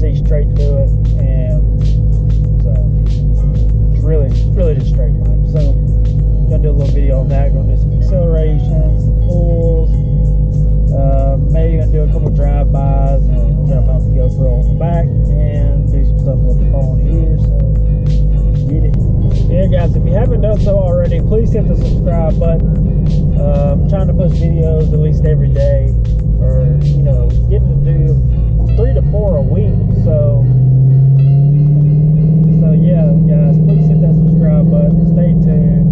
see straight through it, and so it's really just straight pipe. So gonna do a little video on that. Gonna do some accelerations, some pulls, maybe gonna do a couple drive-bys, and we're gonna mount the GoPro on the back and do some stuff with the phone here. So get it. Yeah, guys, if you haven't done so already, please hit the subscribe button. I'm trying to post videos at least every day, or getting to do 3 to 4 a week. So yeah, guys, please hit that subscribe button. Stay tuned,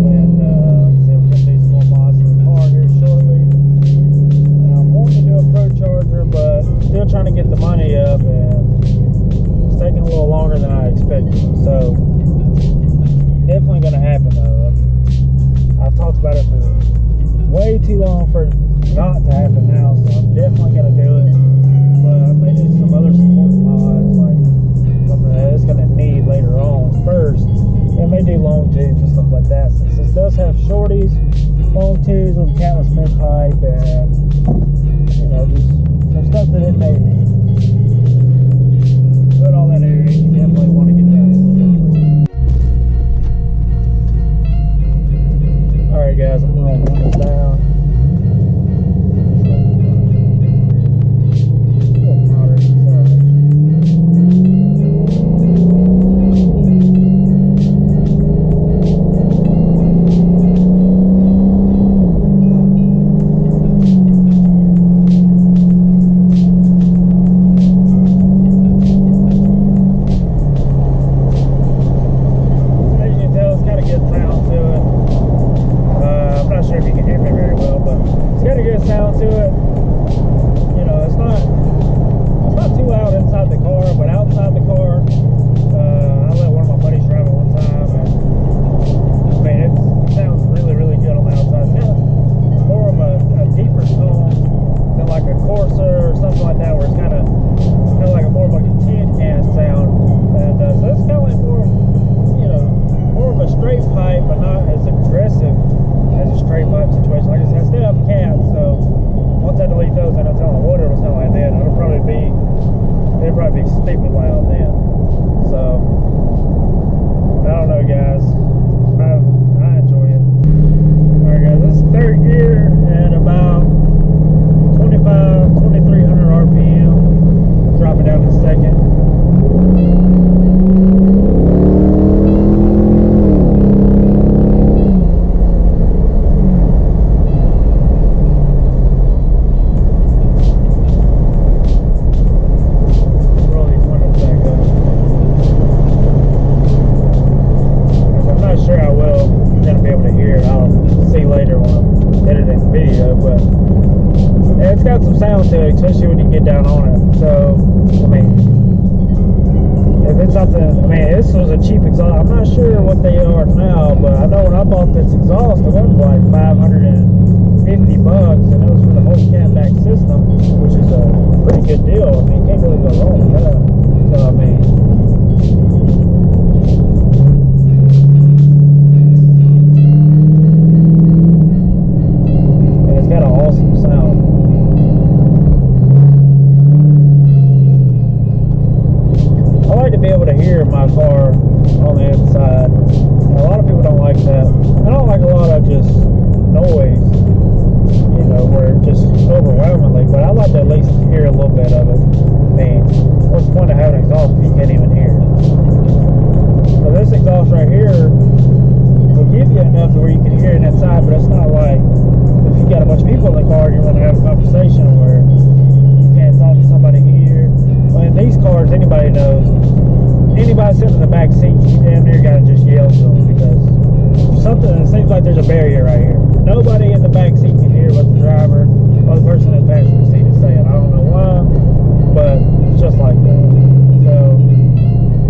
and like I said, we're gonna do some more mods in the car here shortly. I'm wanting to do a Pro Charger, but still trying to get the money up, and it's taking a little longer than I expected. So definitely gonna happen though. I've talked about it for way too long for it not to happen now, so I'm definitely gonna do it. But I may do some other support mods, like something that it's gonna need later on first. And may do long tubes and stuff like that, since this does have shorties, long tubes with catless mid pipe, and just some stuff that it may need. Put all that in, you definitely want to get it out a little bit quicker. Alright guys, I'm gonna run this down. Especially when you get down on it. So, I mean, if it's something, this was a cheap exhaust. I'm not sure what they are now, but I know when I bought this exhaust, it was like $550, and it was for the whole catback system, which is a pretty good deal. I mean, you can't really go wrong with that. So, I mean, and it's got an awesome sound. To be able to hear my car on the inside. And a lot of people don't like that. I don't like a lot of just noise, where it just overwhelmingly, but I like to at least hear a little bit of it. I mean, what's the point of having an exhaust if you can't even hear it? So this exhaust right here will give you enough to where you can hear it inside, but it's not like if you got a bunch of people in the car and you want to have a conversation where you can't talk to somebody here. Well, in these cars, anybody knows, anybody sitting in the back seat, you damn near gotta just yell to them, because something, it seems like there's a barrier right here. Nobody in the back seat can hear what the driver or the person in the passenger seat is saying. I don't know why, but it's just like that. So,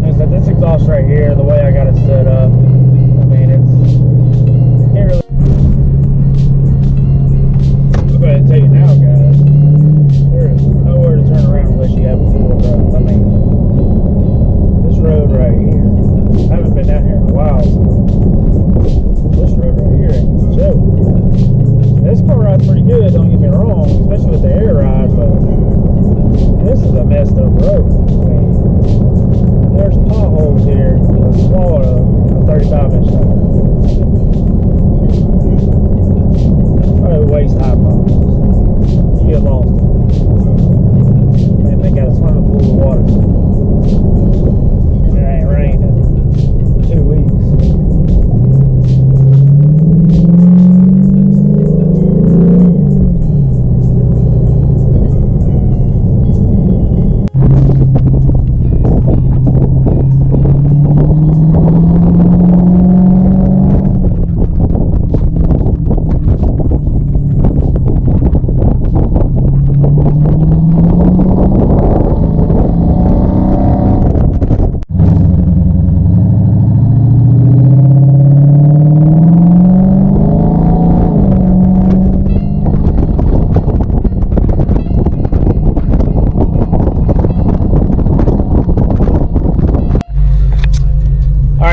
like I said, this exhaust right here, the way I got it set up, I mean, can't really. I'm going to tell you now, guys, there is nowhere to turn around unless you have a four-wheel drive. I mean, this road right here, I haven't been down here in a while, so this road right here ain't a joke. This car rides pretty good, don't get me wrong, especially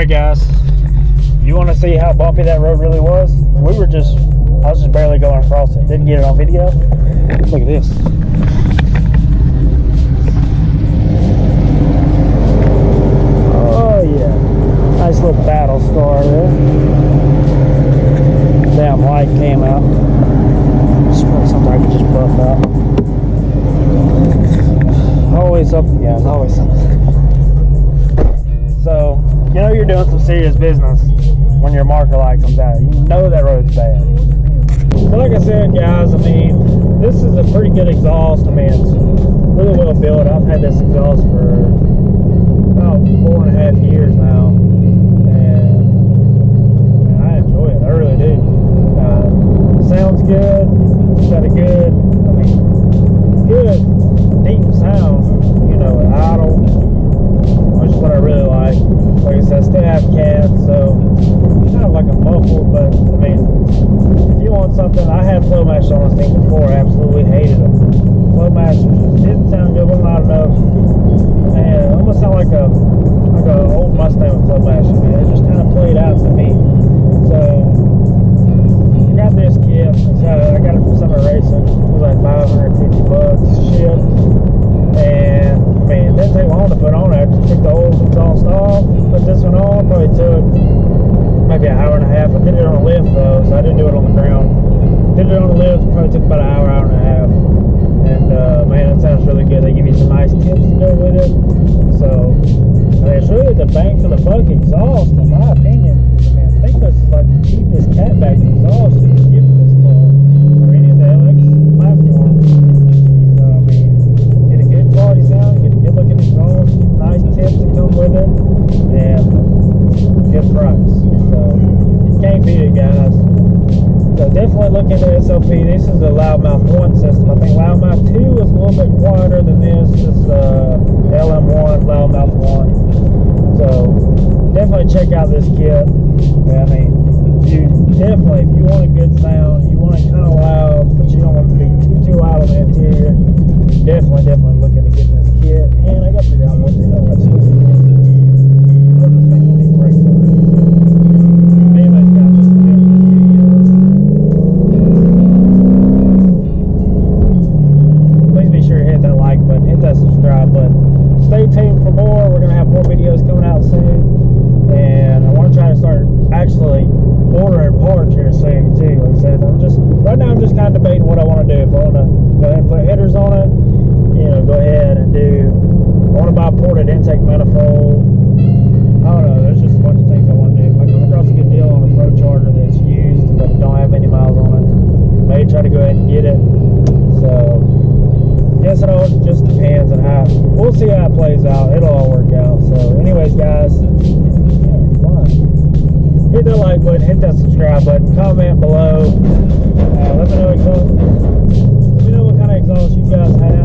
Alright guys, you want to see how bumpy that road really was? I was just barely going across it. Didn't get it on video. Look at this. Oh yeah, nice little battle scar there. Damn light came out. Just something I could just buff out. Always something, guys, always something. So, you know you're doing some serious business when your marker light comes out. You know that road's bad. But like I said, guys, I mean, this is a pretty good exhaust. I mean, it's really well built. I've had this exhaust for about 4.5 years now, and I enjoy it. I really do. Sounds good. It's got a good, good deep sound. You know, idle, which is what I really like. Like I said, I still have cats, so it's kind of like a muffle, but I mean, if you want something, I had flow match on this thing before. I absolutely hated them. Flow match didn't sound good, wasn't loud enough, and it almost sounded like a old Mustang with flow match. I mean, it just kind of played out to me. So I got this kit. I got it from Summer Racing. It was like $550 shipped, and I mean, it didn't take long to put on. I just took the old exhaust off, put this one on. Probably took maybe an hour and a half. I did it on a lift though, so I didn't do it on the ground. Did it on the lift, probably took about an hour, hour and a half. And man, it sounds really good. They give you some nice tips to go with it. So I mean, it's really the bang for the buck exhaust, in my opinion. I mean, I think this is like the cheapest catback exhaust you can get for this car, or any of the LX platforms. So I mean, get a good quality sound, get a good looking exhaust, nice tips that come with it, and good price. So can't beat it, guys. So definitely look into SOP. This is a Loudmouth 1 system. I think Loudmouth 2 is a little bit quieter than this. This is LM1, Loudmouth 1. So definitely check out this kit. I mean, you definitely, if you want a good sound, you want it kind of loud, but you don't want it to be too loud on the interior, definitely look into getting this kit. And I got to figure out what the hell that's supposed to be. I just think I need brakes on it. Anyways, guys, this is the end of this video. Please be sure to hit that like button, hit that subscribe button. Stay tuned for more. We're going to have more videos coming out soon. And I want to try to start actually ordering parts here soon too. Like I said, right now I'm just kind of debating what I want to do. If I want to go ahead and put headers on it, you know, go ahead and I want to buy a ported intake manifold. I don't know, there's just a bunch of things I want to do. If I come across a good deal on a Pro Charger that's used but don't have any miles on it, maybe try to go ahead and get it. So yes, it all just depends on how. We'll see how it plays out. It'll all work out. So anyways, guys, hit that like button, hit that subscribe button, comment below. Let me know what kind of exhaust you guys have.